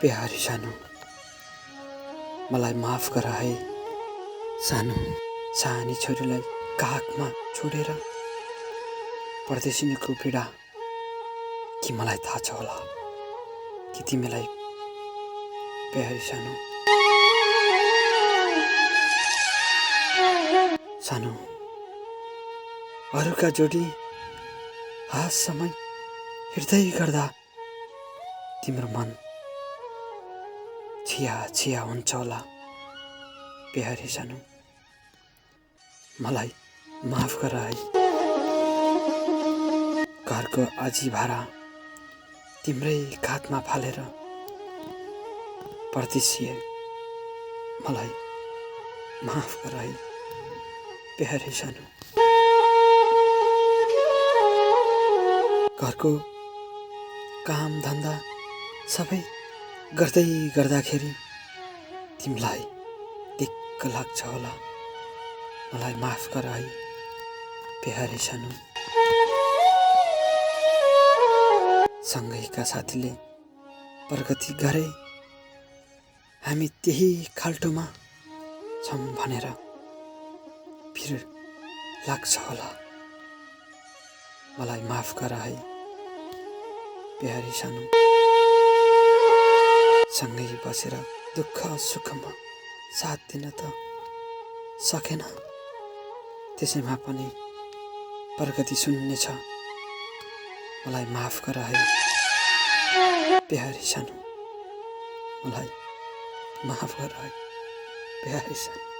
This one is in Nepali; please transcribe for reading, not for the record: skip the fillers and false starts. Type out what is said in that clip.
प्यारी सानो, मलाई माफ गर है। सानो सानी छोरीलाई काखमा छोडेर परदेशिनीको पीडा कि मलाई थाहा छ होला कि तिमीलाई प्यारी सानो। सानो अरूका जोडी हास समय हिँड्दै गर्दा तिम्रो मन छिया छिया हुन्छ होला प्यारी सानो, मलाई माफ गर है। घरको आजी भारा तिम्रै काखमा फालेर परदेशिए मलाई माफ गर है प्यारी सानो। घरको काम धन्दा सबै गर्दै गर्दाखेरि तिमीलाई दिक्क लाग्छ होला, मलाई माफ गर है प्यारी सानो। सँगैका साथीले प्रगति गरे हामी त्यही खाल्टोमा छौँ भनेर फिर लाग्छ होला, मलाई माफ गर है प्यारी सानो। सँगै बसेर दुःख सुखमा साथ दिन त सकेन, त्यसैमा पनि प्रगति शून्य छ, मलाई माफ गर है प्यारी सानो, मलाई माफ गर है प्यारी सानो।